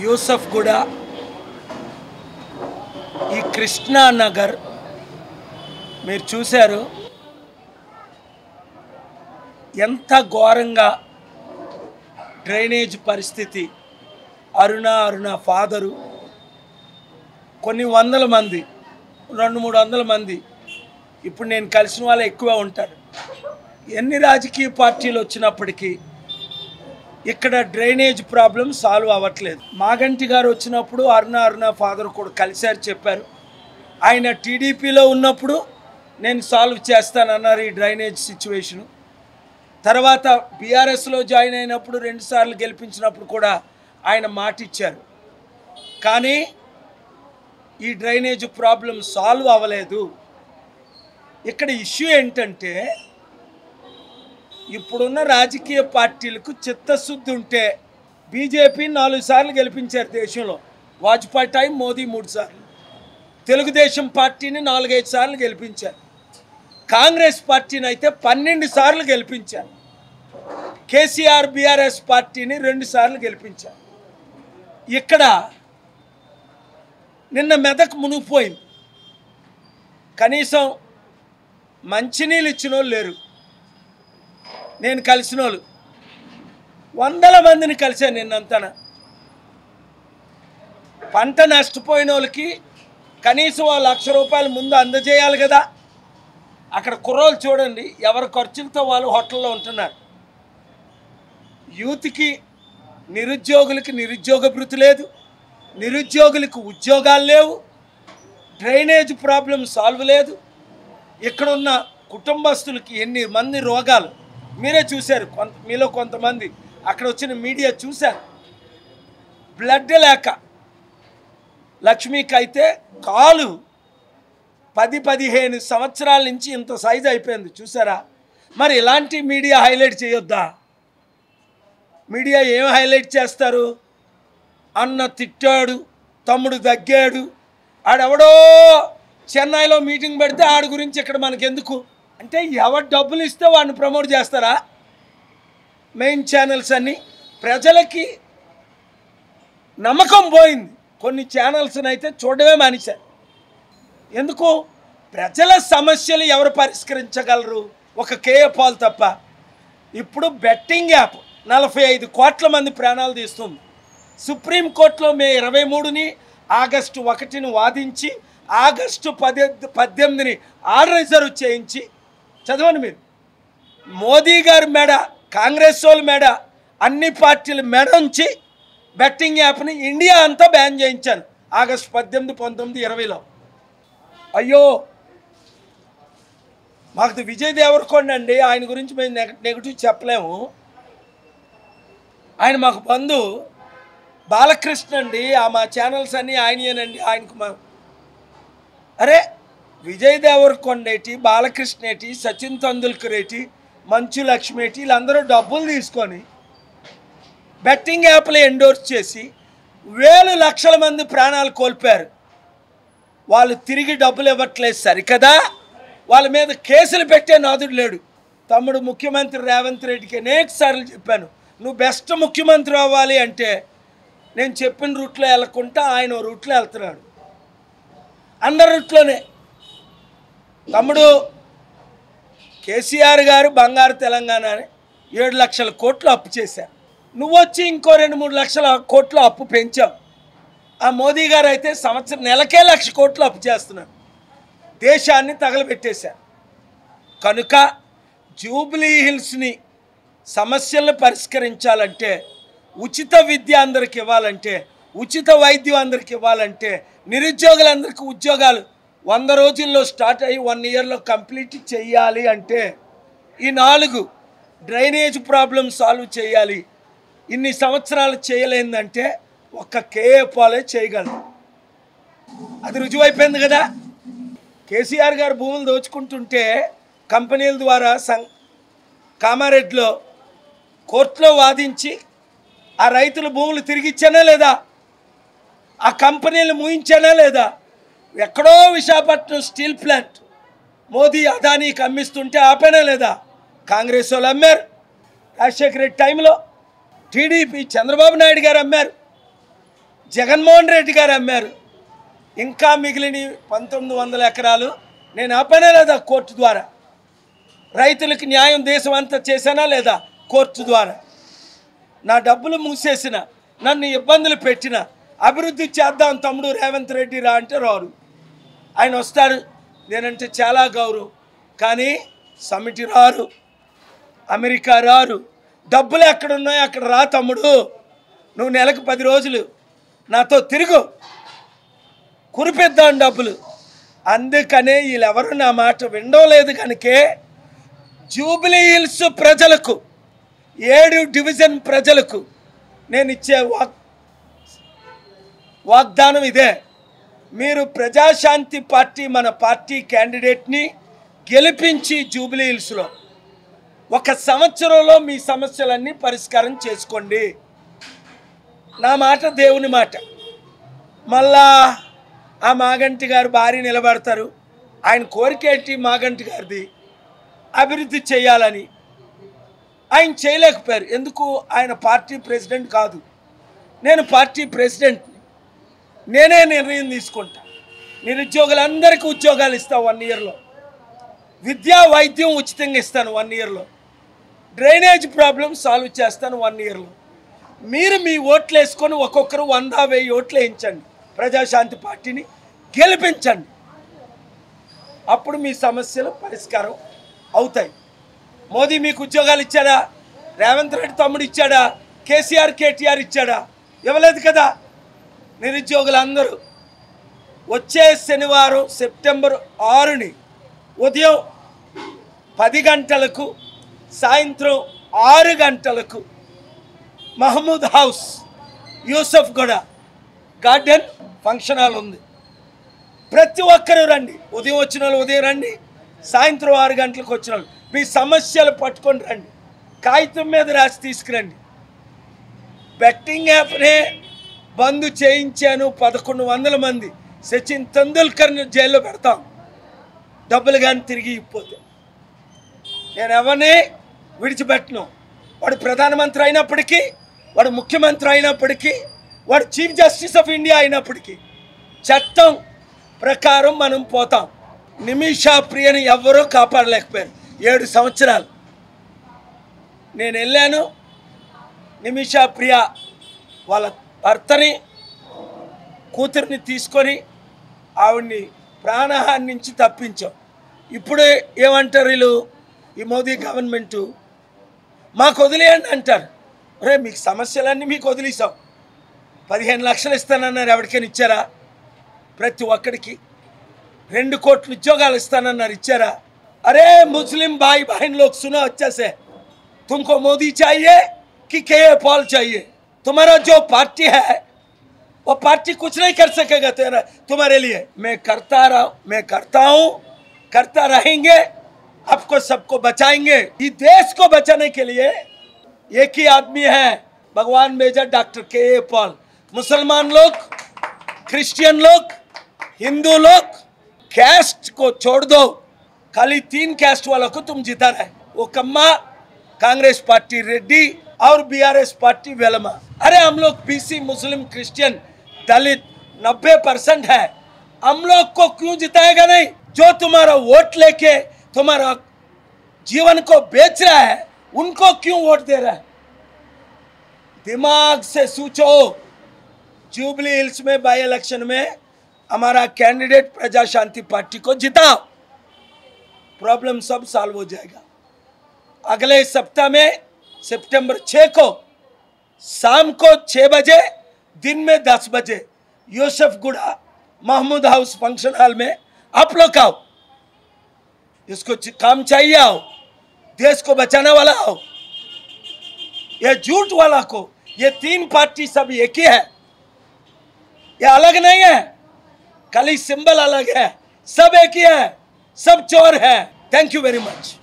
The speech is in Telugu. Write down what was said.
యూసఫ్ కూడా ఈ కృష్ణా నగర్ మీరు చూశారు ఎంత ఘోరంగా డ్రైనేజ్ పరిస్థితి. అరుణ ఫాదరు కొన్ని వందల మంది 200-300 మంది ఇప్పుడు నేను కలిసిన వాళ్ళు ఎక్కువ ఉంటారు. ఎన్ని రాజకీయ పార్టీలు వచ్చినప్పటికీ ఇక్కడ డ్రైనేజ్ ప్రాబ్లం సాల్వ్ అవ్వట్లేదు. మాగంటి గారు వచ్చినప్పుడు అరుణ ఫాదర్ కూడా కలిశారు, చెప్పారు. ఆయన టీడీపీలో ఉన్నప్పుడు నేను సాల్వ్ చేస్తానన్నారు ఈ డ్రైనేజ్ సిచ్యువేషను. తర్వాత బీఆర్ఎస్లో జాయిన్ అయినప్పుడు 2 సార్లు గెలిపించినప్పుడు కూడా ఆయన మాట ఇచ్చారు. కానీ ఈ డ్రైనేజ్ ప్రాబ్లం సాల్వ్ అవ్వలేదు. ఇక్కడ ఇష్యూ ఏంటంటే ఇప్పుడున్న రాజకీయ పార్టీలకు చిత్తశుద్ధి ఉంటే బీజేపీ 4 సార్లు గెలిపించారు దేశంలో. వాజ్పేయి టైం మోదీ 3 సార్లు. తెలుగుదేశం పార్టీని 4-5 సార్లు గెలిపించారు. కాంగ్రెస్ పార్టీని అయితే 12 సార్లు గెలిపించారు. కేసీఆర్ బీఆర్ఎస్ పార్టీని 2 సార్లు గెలిపించారు. ఇక్కడ నిన్న మెదక్ మునిగిపోయింది. కనీసం మంచినీళ్ళు ఇచ్చిన వాళ్ళు లేరు. నేను కలిసిన వాళ్ళు 100 మందిని కలిశాను నిన్నంతన. పంట నష్టపోయిన వాళ్ళకి కనీసం ₹1,00,000 ముందు అందజేయాలి కదా. అక్కడ కుర్రోళ్ళు చూడండి, ఎవరి ఖర్చులతో వాళ్ళు హోటల్లో ఉంటున్నారు. యూత్కి నిరుద్యోగులకి నిరుద్యోగ భృతి లేదు, నిరుద్యోగులకు ఉద్యోగాలు లేవు, డ్రైనేజ్ ప్రాబ్లం సాల్వ్ లేదు. ఇక్కడున్న కుటుంబస్తులకి ఎన్ని మంది రోగాలు మీరే చూశారు. మీలో కొంతమంది అక్కడ వచ్చిన మీడియా చూశారు. బ్లడ్ లేక లక్ష్మికి అయితే కాలు 10-15 సంవత్సరాల నుంచి ఇంత సైజు అయిపోయింది చూసారా. మరి ఇలాంటి మీడియా హైలైట్ చేయొద్దా? మీడియా ఏం హైలైట్ చేస్తారు? అన్న తిట్టాడు, తమ్ముడు దగ్గాడు, ఆడెవడో చెన్నైలో మీటింగ్ పెడితే ఆడి గురించి ఇక్కడ మనకెందుకు అంటే ఎవరు డబ్బులు ఇస్తే వాడిని ప్రమోట్ చేస్తారా? మెయిన్ ఛానల్స్ అన్నీ ప్రజలకి నమ్మకం పోయింది. కొన్ని ఛానల్స్ని అయితే చూడడమే మానేశారు. ఎందుకు? ప్రజల సమస్యలు ఎవరు పరిష్కరించగలరు? ఒక కేఏ పాల్ తప్ప. ఇప్పుడు బెట్టింగ్ యాప్ 45 కోట్ల మంది ప్రాణాలు తీస్తుంది. సుప్రీంకోర్టులో మే 23ని ఆగస్టు 1ని వాదించి ఆగస్టు 18ని ఆర్డర్ రిజర్వ్ చేయించి చదవండి మీరు. మోదీ గారి మెడ, కాంగ్రెస్ వాళ్ళ మెడ, అన్ని పార్టీల మెడ ఉంచి బెట్టింగ్ యాప్ని ఇండియా అంతా బ్యాన్ చేయించాను ఆగస్టు 18, 19, 20లో. అయ్యో మాకు విజయ్ దేవరకొండ అండి, ఆయన గురించి మేము నెగిటివ్ చెప్పలేము. ఆయన మాకు బంధు. బాలకృష్ణ అండి, మా ఛానల్స్ అన్నీ ఆయనేనండి. ఆయనకు మా అరే విజయ్ దేవరకొండ ఏంటి, బాలకృష్ణ ఏంటి, సచిన్ తెందుల్కర్ ఏంటి, మంచు లక్ష్మి ఏంటి, వీళ్ళందరూ డబ్బులు తీసుకొని బెట్టింగ్ యాప్లు ఎండోర్స్ చేసి వేలు లక్షల మంది ప్రాణాలు కోల్పోయారు. వాళ్ళు తిరిగి డబ్బులు ఇవ్వట్లేదు సరికదా, వాళ్ళ మీద కేసులు పెట్టే నాదుడు లేడు. తమ్ముడు ముఖ్యమంత్రి రేవంత్ రెడ్డికి అనేక సార్లు చెప్పాను, నువ్వు బెస్ట్ ముఖ్యమంత్రి అవ్వాలి అంటే నేను చెప్పిన రూట్లో వెళ్ళకుండా ఆయన రూట్లో వెళ్తున్నాడు. అందరి రూట్లోనే. తమ్ముడు కేసీఆర్ గారు బంగారు తెలంగాణ 7 లక్షల కోట్లు అప్పు చేశారు. నువ్వు వచ్చి ఇంకో 2-3 లక్షల కోట్లు అప్పు పెంచావు. ఆ మోదీ గారు అయితే సంవత్సరం నెలకే 1,00,000 కోట్లు అప్పు చేస్తున్నారు. దేశాన్ని తగలబెట్టేశారు. కనుక జూబ్లీ హిల్స్ని సమస్యలను పరిష్కరించాలంటే, ఉచిత విద్య అందరికి ఇవ్వాలంటే, ఉచిత వైద్యం అందరికి ఇవ్వాలంటే, నిరుద్యోగులందరికీ ఉద్యోగాలు 100 రోజుల్లో స్టార్ట్ అయ్యి 1 ఇయర్లో కంప్లీట్ చేయాలి అంటే ఈ 4 డ్రైనేజ్ ప్రాబ్లం సాల్వ్ చేయాలి. ఇన్ని సంవత్సరాలు చేయలేదంటే ఒక్క కేఏ పాలే చేయగలరు. అది రుజువైపోయింది కదా. కేసీఆర్ గారు భూములు దోచుకుంటుంటే కంపెనీల ద్వారా కామారెడ్డిలో కోర్టులో వాదించి ఆ రైతుల భూములు తిరిగి ఇచ్చానా లేదా, ఆ కంపెనీలు మూయించానా లేదా? ఎక్కడో విశాఖపట్నం స్టీల్ ప్లాంట్ మోదీ అదానీకి అమ్మిస్తుంటే ఆపేనా లేదా? కాంగ్రెస్ వాళ్ళు అమ్మారు. రాజశేఖర రెడ్డి టైంలో టీడీపీ చంద్రబాబు నాయుడు గారు అమ్మారు. జగన్మోహన్ రెడ్డి గారు అమ్మారు. ఇంకా మిగిలిన 1900 ఎకరాలు నేను ఆపనే లేదా కోర్టు ద్వారా. రైతులకు న్యాయం దేశం అంతా చేశానా లేదా కోర్టు ద్వారా. నా డబ్బులు మూసేసిన, నన్ను ఇబ్బందులు పెట్టిన, అభివృద్ధి చేద్దాం తమ్ముడు రేవంత్ రెడ్డి రా అంటే రారు. ఆయన వస్తాడు, నేనంటే చాలా గౌరవం. కానీ సమిటి రారు, అమెరికా రారు. డబ్బులు ఎక్కడున్నాయో అక్కడ రా తమ్ముడు, నువ్వు నెలకు 10 రోజులు నాతో తిరుగు, కురిపిద్దాం డబ్బులు. అందుకనే వీళ్ళెవరు నా మాట వినడం లేదు. కనుకే జూబ్లీ హిల్స్ ప్రజలకు, 7 డివిజన్ ప్రజలకు నేను ఇచ్చే వాగ్దానం ఇదే. మీరు ప్రజాశాంతి పార్టీ మన పార్టీ క్యాండిడేట్ని గెలిపించి జూబ్లీ హిల్స్లో 1 సంవత్సరంలో మీ సమస్యలన్నీ పరిష్కారం చేసుకోండి. నా మాట దేవుని మాట. మళ్ళా ఆ మాగంటి గారు భార్య నిలబడతారు. ఆయన కోరిక ఏంటి? మాగంటి గారిది అభివృద్ధి చేయాలని. ఆయన చేయలేకపోయారు. ఎందుకు? ఆయన పార్టీ ప్రెసిడెంట్ కాదు, నేను పార్టీ ప్రెసిడెంట్ని. నేనే నిర్ణయం తీసుకుంటా. నిరుద్యోగులందరికీ ఉద్యోగాలు ఇస్తాను 1 ఇయర్లో. విద్యా వైద్యం ఉచితంగా ఇస్తాను 1 ఇయర్లో. డ్రైనేజ్ ప్రాబ్లం సాల్వ్ చేస్తాను 1 ఇయర్లో. మీరు మీ ఓట్లు వేసుకొని ఒక్కొక్కరు 100-1000 ఓట్లు వేయించండి, ప్రజాశాంతి పార్టీని గెలిపించండి. అప్పుడు మీ సమస్యలు పరిష్కారం అవుతాయి. మోదీ మీకు ఉద్యోగాలు ఇచ్చాడా? రేవంత్ రెడ్డి తమ్ముడు ఇచ్చాడా? కేసీఆర్ కేటీఆర్ ఇచ్చాడా? ఇవ్వలేదు కదా. నిరుద్యోగులందరూ వచ్చే శనివారం సెప్టెంబర్ 6ని ఉదయం 10 గంటలకు, సాయంత్రం 6 గంటలకు మహమూద్ హౌస్, యూసఫ్ గూడ గార్డెన్ ఫంక్షన్ హాల్ ఉంది. ప్రతి ఒక్కరూ రండి. ఉదయం వచ్చిన వాళ్ళు ఉదయం రండి, సాయంత్రం 6 గంటలకు వచ్చిన వాళ్ళు మీ సమస్యలు పట్టుకొని రండి. కాగితం మీద రాసి తీసుకురండి. బెట్టింగ్ యాప్నే బంద్ చేయించాను, 1100 మంది. సచిన్ తెందుల్కర్ని జైల్లో పెడతాం డబ్బులు కానీ తిరిగి ఇవ్వకపోతే. నేను ఎవరిని విడిచిపెట్టను. వాడు ప్రధానమంత్రి అయినప్పటికీ, వాడు ముఖ్యమంత్రి అయినప్పటికీ, వాడు చీఫ్ జస్టిస్ ఆఫ్ ఇండియా అయినప్పటికీ చట్టం ప్రకారం మనం పోతాం. నిమిషా ప్రియని ఎవ్వరూ కాపాడలేకపోయారు 7 సంవత్సరాలు. నేను వెళ్ళాను, నిమిషా ప్రియ వాళ్ళ భర్తని, కూతురిని తీసుకొని ఆవిడ్ని ప్రాణహాని నుంచి తప్పించాం. ఇప్పుడు ఏమంటారు వీళ్ళు, ఈ మోదీ గవర్నమెంటు, మాకు వదిలేయండి అంటారు. రే, మీకు సమస్యలన్నీ మీకు వదిలేసాం. 15 లక్షలు ఇస్తానన్నారు, ఎవరికైనా ఇచ్చారా? ప్రతి ఒక్కడికి 2 కోట్ల ఉద్యోగాలు ఇస్తానన్నారు, इच्छारा? अरे मुस्लिम भाई बहन लोग सुनो अच्छे से, तुमको मोदी चाहिए कि के पॉल चाहिए? तुम्हारा जो पार्टी है वो पार्टी कुछ नहीं कर सकेगा तेरा तुम्हारे लिए। मैं करता रहा, मैं करता हूँ, करता रहेंगे, आपको सबको बचाएंगे। इस देश को बचाने के लिए एक ही आदमी है, भगवान मेजर डॉक्टर के पॉल। मुसलमान लोग, क्रिश्चियन लोग, हिंदू लोग, कैस्ट को छोड़ दो, खाली 3 कैस्ट वालों को तुम जिता रहे, वो कम्मा, कांग्रेस पार्टी रेड्डी और बीआरएस पार्टी वेलमा। अरे हम लोग बीसी, मुस्लिम, क्रिश्चियन, दलित 90% है, हम लोग को क्यों जिताएगा नहीं? जो तुम्हारा वोट लेके तुम्हारा जीवन को बेच रहा है, उनको क्यों वोट दे रहा है? दिमाग से सोचो। जुबली हिल्स में बाई इलेक्शन में हमारा कैंडिडेट प्रजा शांति पार्टी को जिताओ, प्रॉब्लम सब सॉल्व हो जाएगा। अगले सप्ताह में सितंबर 6 को शाम को 6 बजे, दिन में 10 बजे यूसुफ गुड़ा महमूद हाउस फंक्शन हॉल में आप लोग आओ। इसको काम चाहिए, आओ, देश को बचाने वाला आओ। ये झूठ वाला को, ये 3 पार्टी सब एक ही है, ये अलग नहीं है, खाली सिंबल अलग है, सब एक ही है, सब चोर है। Thank you very much.